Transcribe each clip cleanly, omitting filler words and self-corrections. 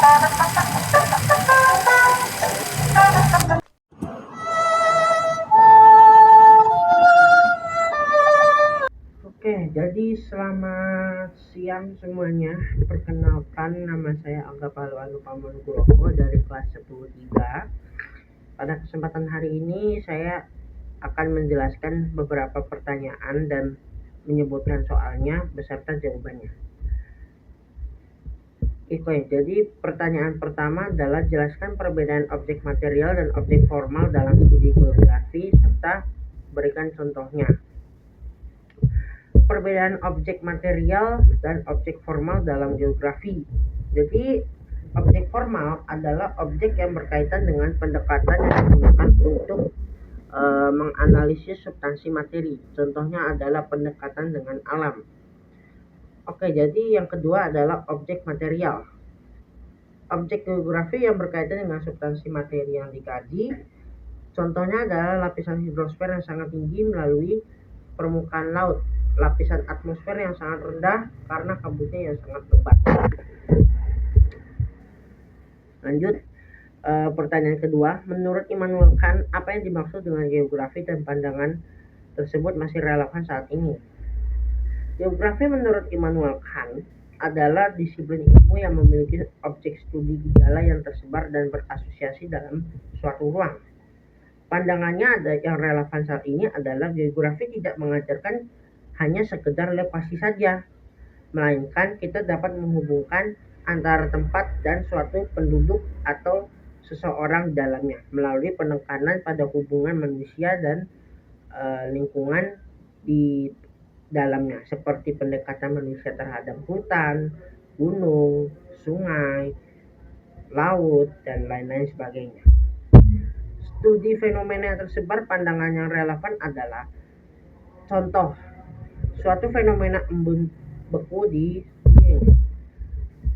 Oke, jadi selamat siang semuanya. Perkenalkan, nama saya Angga Paluan Pamonugroho dari kelas 10-3. Pada kesempatan hari ini saya akan menjelaskan beberapa pertanyaan dan menyebutkan soalnya beserta jawabannya. Oke, jadi pertanyaan pertama adalah jelaskan perbedaan objek material dan objek formal dalam studi geografi serta berikan contohnya. Perbedaan objek material dan objek formal dalam geografi. Jadi objek formal adalah objek yang berkaitan dengan pendekatan yang digunakan untuk menganalisis substansi materi. Contohnya adalah pendekatan dengan alam. Oke, jadi yang kedua adalah objek material. Objek geografi yang berkaitan dengan substansi materi yang dikaji. Contohnya adalah lapisan hidrosfer yang sangat tinggi melalui permukaan laut, lapisan atmosfer yang sangat rendah karena kabutnya yang sangat lebat. Lanjut, pertanyaan kedua, menurut Immanuel Kant, apa yang dimaksud dengan geografi dan pandangan tersebut masih relevan saat ini? Geografi menurut Immanuel Kant adalah disiplin ilmu yang memiliki objek studi gejala yang tersebar dan berasosiasi dalam suatu ruang. Pandangannya yang relevan saat ini adalah geografi tidak mengajarkan hanya sekedar lokasi saja, melainkan kita dapat menghubungkan antara tempat dan suatu penduduk atau seseorang di dalamnya melalui penekanan pada hubungan manusia dan lingkungan di dalamnya, seperti pendekatan manusia terhadap hutan, gunung, sungai, laut, dan lain-lain sebagainya. Studi fenomena yang tersebar, pandangan yang relevan adalah contoh suatu fenomena embun beku di Dieng.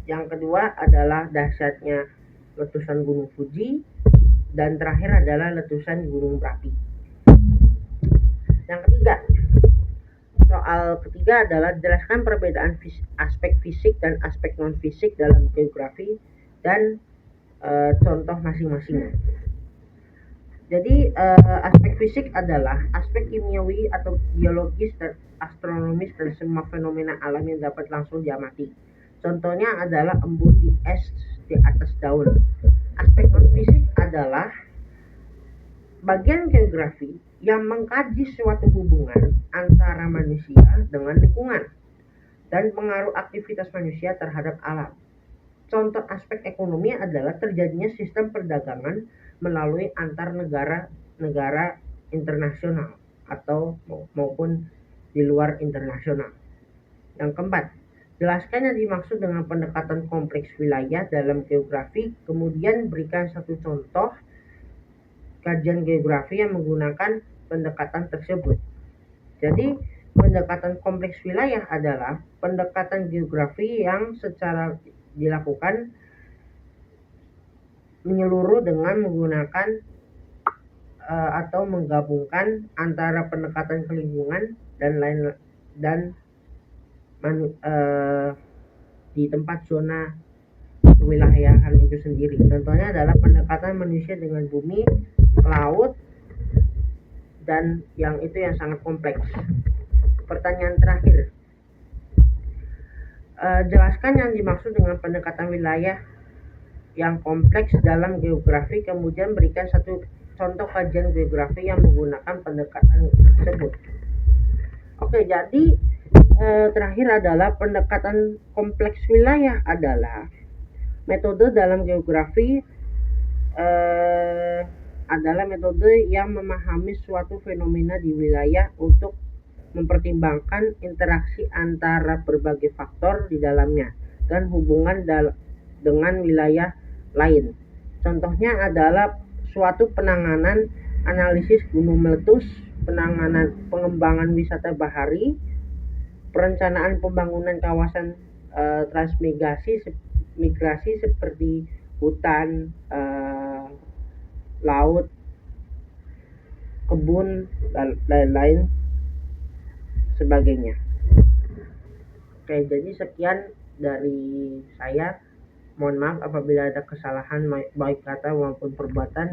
Yang kedua adalah dahsyatnya letusan Gunung Fuji, dan terakhir adalah letusan Gunung Merapi. Yang ketiga, soal ketiga adalah jelaskan perbedaan aspek fisik dan aspek non fisik dalam geografi dan contoh masing-masing. Jadi aspek fisik adalah aspek kimiawi atau biologis dan astronomis dan semua fenomena alam yang dapat langsung diamati. Contohnya adalah embun di es di atas daun. Aspek non fisik adalah bagian geografi yang mengkaji suatu hubungan antara manusia dengan lingkungan dan pengaruh aktivitas manusia terhadap alam. Contoh aspek ekonomi adalah terjadinya sistem perdagangan melalui antar negara internasional atau maupun di luar internasional. Yang keempat, jelaskan yang dimaksud dengan pendekatan kompleks wilayah dalam geografi, kemudian berikan satu contoh kajian geografi yang menggunakan pendekatan tersebut. Jadi, pendekatan kompleks wilayah adalah pendekatan geografi yang secara dilakukan menyeluruh dengan menggunakan atau menggabungkan antara pendekatan lingkungan dan di tempat zona kewilayahan itu sendiri. Contohnya adalah pendekatan manusia dengan bumi, laut, dan yang itu yang sangat kompleks. Pertanyaan terakhir, jelaskan yang dimaksud dengan pendekatan wilayah yang kompleks dalam geografi, kemudian berikan satu contoh kajian geografi yang menggunakan pendekatan tersebut. Oke, jadi terakhir adalah pendekatan kompleks wilayah adalah metode dalam geografi adalah metode yang memahami suatu fenomena di wilayah untuk mempertimbangkan interaksi antara berbagai faktor di dalamnya dan hubungan dengan wilayah lain. Contohnya adalah suatu penanganan analisis gunung meletus, pengembangan wisata bahari, perencanaan pembangunan kawasan transmigrasi seperti hutan, laut, kebun, dan lain-lain sebagainya. Oke, jadi sekian dari saya. Mohon maaf apabila ada kesalahan baik kata maupun perbuatan.